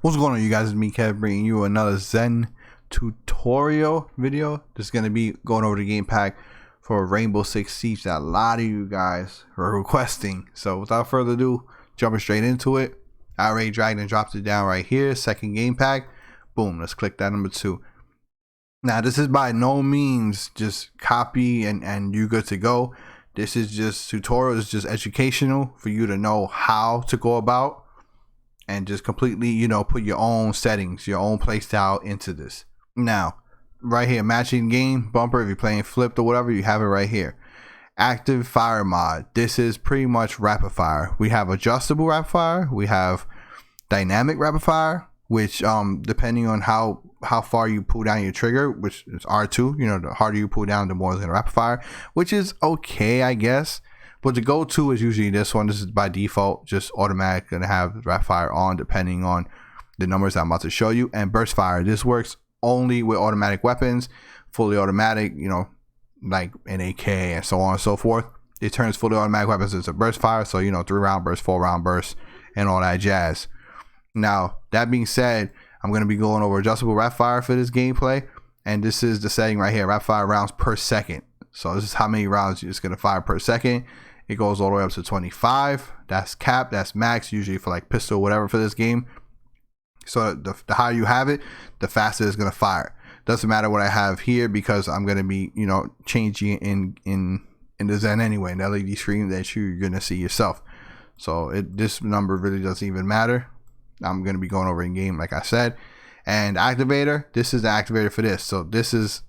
What's going on, you guys? It's me, Kev, bringing you another Zen tutorial video. This is going to be going over the game pack for Rainbow Six Siege that a lot of you guys are requesting. So without further ado, jumping straight into it. I already dragged and dropped it down right here. Second game pack. Boom. Let's click that number 2. Now, this is by no means just copy and you good to go. This is just tutorial. It's just educational for you to know how to go about and just completely, put your own settings, your own play style into this. Now, right here, matching game bumper. If you're playing flipped or whatever, you have it right here. Active fire mod. This is pretty much rapid fire. We have adjustable rapid fire. We have dynamic rapid fire, which depending on how far you pull down your trigger, which is R2, the harder you pull down, the more it's gonna rapid fire, which is okay, I guess. But the go-to is usually this one. This is by default, just automatic, gonna have rapid fire on depending on the numbers I'm about to show you. And burst fire. This works only with automatic weapons, fully automatic, like an AK and so on and so forth. It turns fully automatic weapons into burst fire, so 3-round burst, 4-round burst, and all that jazz. Now, that being said, I'm gonna be going over adjustable rapid fire for this gameplay, and this is the setting right here, rapid fire rounds per second. So this is how many rounds you're just gonna fire per second. It goes all the way up to 25. That's cap, that's max, usually for like pistol or whatever for this game. So the higher you have it, the faster it's gonna fire. Doesn't matter what I have here because I'm gonna be, changing in the Zen anyway, in the LED screen that you're gonna see yourself. So this number really doesn't even matter. I'm gonna be going over in game, like I said. And activator, this is the activator for this. So this is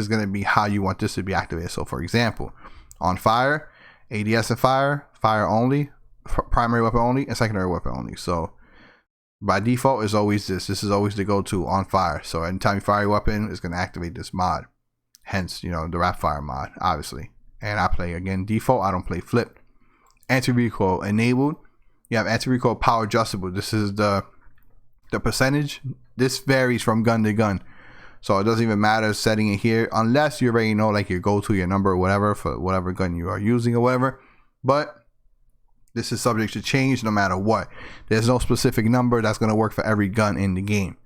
gonna be how you want this to be activated. So for example, on fire, ADS and fire only, primary weapon only, and secondary weapon only. So by default, is always this. This is always the go-to on fire. So anytime you fire your weapon, it's going to activate this mod. Hence, the rapid fire mod, obviously. And I play, again, default. I don't play flip. Anti-Recoil enabled. You have anti-recoil power adjustable. This is the percentage. This varies from gun to gun. So it doesn't even matter setting it here unless you already know like your go-to, your number or whatever for whatever gun you are using or whatever. But this is subject to change no matter what. There's no specific number that's going to work for every gun in the game.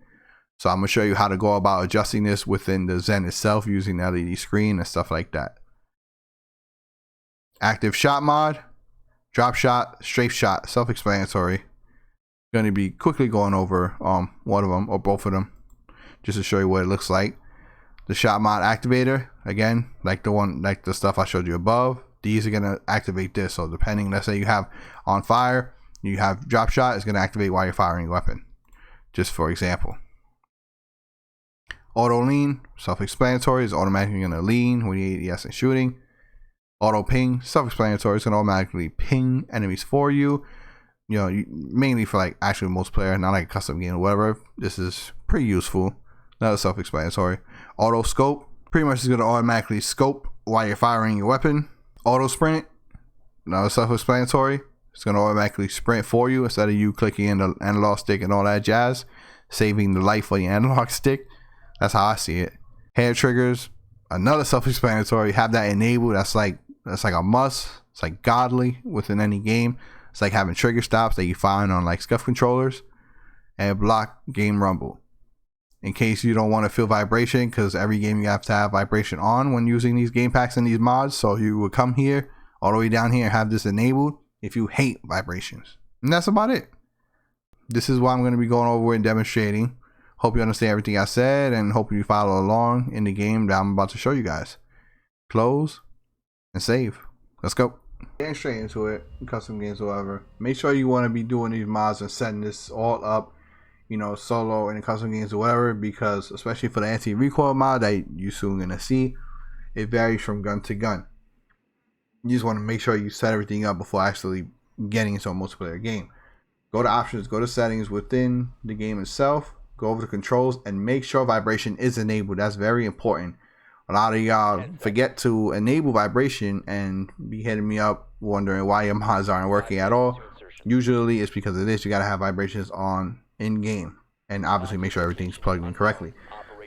So I'm going to show you how to go about adjusting this within the Zen itself using the LED screen and stuff like that. Active shot mod, drop shot, strafe shot, self-explanatory. Going to be quickly going over one of them or both of them, just to show you what it looks like. The shot mod activator, again, like the stuff I showed you above, these are gonna activate this. So depending, let's say you have on fire, you have drop shot, it's gonna activate while you're firing your weapon, just for example. Auto lean, self-explanatory, is automatically gonna lean when you ADS and shooting. Auto ping, self-explanatory, it's gonna automatically ping enemies for you. Mainly for like actual multiplayer, not like a custom game or whatever. This is pretty useful. Another self-explanatory. Auto scope, pretty much is going to automatically scope while you're firing your weapon. Auto sprint, another self-explanatory. It's going to automatically sprint for you instead of you clicking in the analog stick and all that jazz, saving the life of your analog stick. That's how I see it. Hair triggers, another self-explanatory. Have that enabled. That's like a must. It's like godly within any game. It's like having trigger stops that you find on like SCUF controllers. And block game rumble, in case you don't want to feel vibration, because every game you have to have vibration on when using these game packs and these mods. So you would come here all the way down here and have this enabled if you hate vibrations. And that's about it. This is what I'm going to be going over and demonstrating. Hope you understand everything I said and hope you follow along in the game that I'm about to show you guys. Close and save. Let's go. Getting straight into it, custom games or whatever. Make sure you want to be doing these mods and setting this all up, solo and custom games or whatever, because especially for the anti-recoil mod that you soon gonna see, it varies from gun to gun. You just want to make sure you set everything up before actually getting into a multiplayer game. Go to options, go to settings within the game itself, go over the controls and make sure vibration is enabled. That's very important. A lot of y'all forget to enable vibration and be hitting me up wondering why your mods aren't working at all. Usually it's because of this. You gotta have vibrations on in game, and obviously make sure everything's plugged in correctly.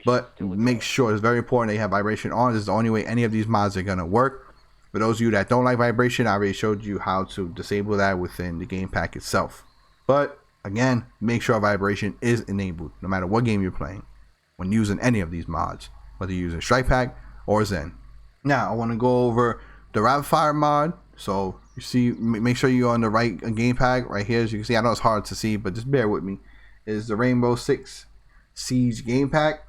But make sure, it's very important that you have vibration on. This is the only way any of these mods are gonna work. For those of you that don't like vibration, I already showed you how to disable that within the game pack itself. But Again, make sure vibration is enabled no matter what game you're playing when using any of these mods, whether you're using Strike Pack or Zen. Now I want to go over the rapid fire mod. So you see, make sure you're on the right game pack right here. As you can see, I know it's hard to see, but just bear with me. Is the Rainbow Six Siege game pack.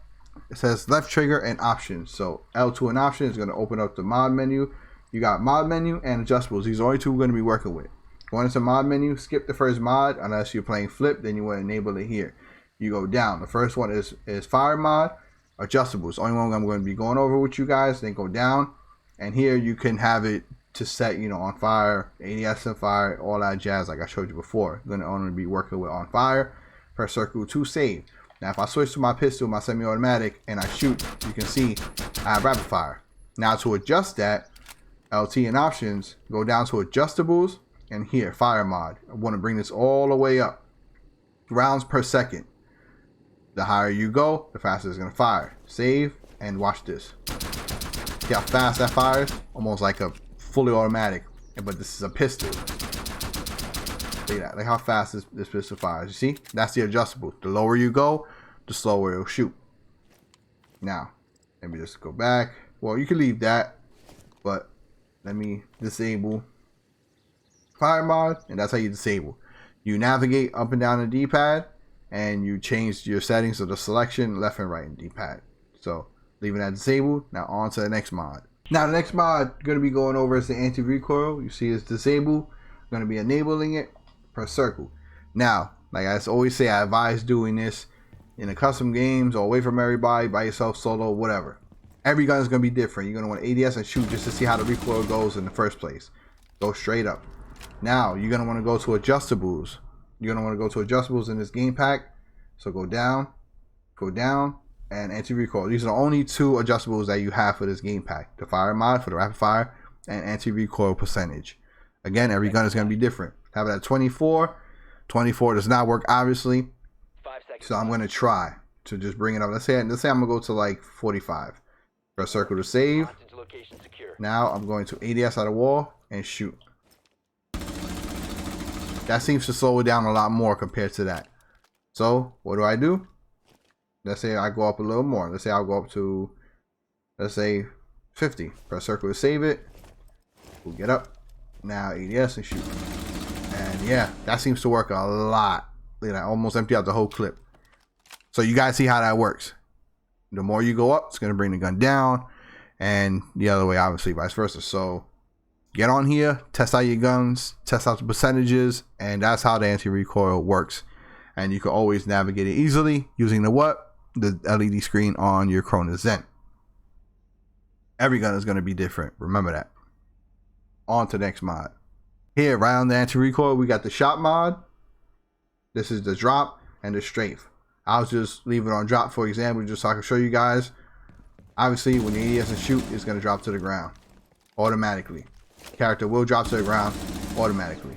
It says left trigger and options. So L2 and options is going to open up the mod menu. You got mod menu and adjustables. These are only two we're going to be working with. Going into mod menu, skip the first mod unless you're playing flip, then you want to enable it here. You go down. The first one is fire mod, adjustables. Only one I'm going to be going over with you guys. Then go down, and here you can have it to set, you know, on fire, ADS on fire, all that jazz like I showed you before. You're going to only be working with on fire. Press circle to save. Now if I switch to my pistol, my semi-automatic, and I shoot, you can see I have rapid fire. Now to adjust that, LT and options, go down to adjustables, and here, fire mod. I want to bring this all the way up. Rounds per second. The higher you go, the faster it's going to fire. Save, and watch this. See how fast that fires? Almost like a fully automatic, but this is a pistol. Look at that. Look how fast this pistol fires. You see? That's the adjustable. The lower you go, the slower it'll shoot. Now, let me just go back. Well, you can leave that, but let me disable fire mod, and that's how you disable. You navigate up and down the D-pad, and you change your settings of the selection left and right in D-pad. So leaving that disabled. Now on to the next mod. Now the next mod going to be going over is the anti-recoil. You see it's disabled. Going to be enabling it. Press circle. Now, like I always say, I advise doing this in the custom games or away from everybody, by yourself, solo, whatever. Every gun is going to be different. You're going to want ADS and shoot just to see how the recoil goes in the first place. Go straight up. Now you're going to want to go to adjustables. You're going to want to go to adjustables in this game pack. So go down, and anti-recoil. These are the only two adjustables that you have for this game pack. The fire mod for the rapid fire and anti-recoil percentage. Again, every gun is going to be different. Have it at 24. 24 does not work, obviously. So I'm going to try to just bring it up. Let's say I'm going to go to like 45. Press circle to save. Now I'm going to ADS out of wall and shoot. That seems to slow it down a lot more compared to that. So what do? Let's say I go up a little more. Let's say I'll go up to, let's say 50. Press circle to save it. We'll get up. Now ADS and shoot. And yeah, that seems to work a lot. Look at that, almost empty out the whole clip. So you guys see how that works. The more you go up, it's going to bring the gun down. And the other way, obviously, vice versa. So get on here, test out your guns, test out the percentages, and that's how the anti-recoil works. And you can always navigate it easily using the what? The LED screen on your Cronus Zen. Every gun is going to be different. Remember that. On to the next mod. Here, right on the anti-recoil, we got the shot mod. This is the drop and the strafe. I'll just leave it on drop for example, just so I can show you guys. Obviously, when the ADS and shoot, it's going to drop to the ground automatically. Character will drop to the ground automatically.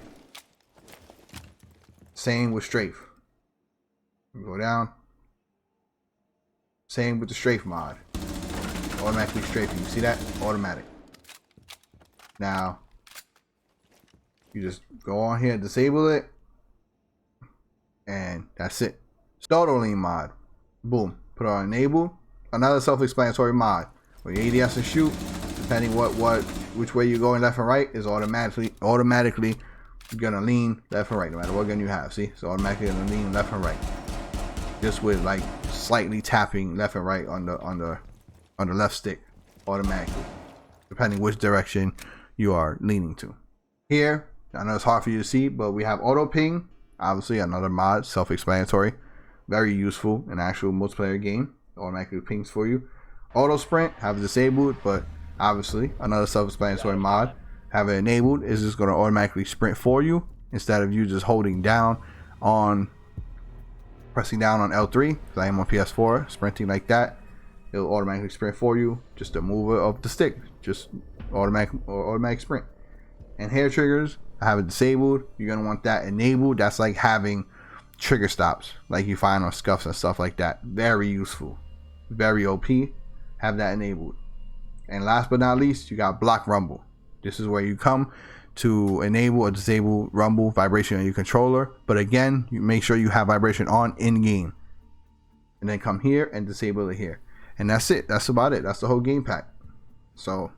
Same with strafe. Go down. Same with the strafe mod. Automatically strafing. You see that? Automatic. Now, you just go on here, disable it, and that's it. Startle lean mod. Boom. Put it on enable. Another self-explanatory mod. When you ADS and shoot, depending which way you're going, left and right, is automatically gonna lean left and right, no matter what gun you have. See, it's automatically gonna lean left and right. Just with like slightly tapping left and right on the left stick, automatically, depending which direction you are leaning to. Here, I know it's hard for you to see, but we have auto ping. Obviously, another mod, self-explanatory, very useful in actual multiplayer game. Automatically pings for you. Auto sprint, have it disabled, but obviously another self-explanatory mod. Have it enabled, is just going to automatically sprint for you instead of you just holding down on, pressing down on L3. Because I am on PS4, sprinting like that, it'll automatically sprint for you. Just a mover of the stick, just automatic sprint. And hair triggers, I have it disabled. You're gonna want that enabled. That's like having trigger stops, like you find on scuffs and stuff like that. Very useful, very OP. Have that enabled. And last but not least, you got block rumble. This is where you come to enable or disable rumble vibration on your controller. But again, you make sure you have vibration on in game, and then come here and disable it here, and that's it. That's about it. That's the whole game pack. So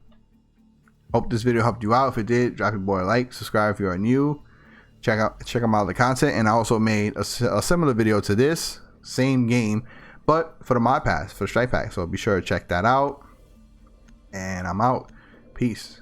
hope this video helped you out. If it did, drop your boy a like, subscribe if you are new, check out the content. And I also made a similar video to this same game, but for the mod pass, for the strike pack. So be sure to check that out, and I'm out. Peace.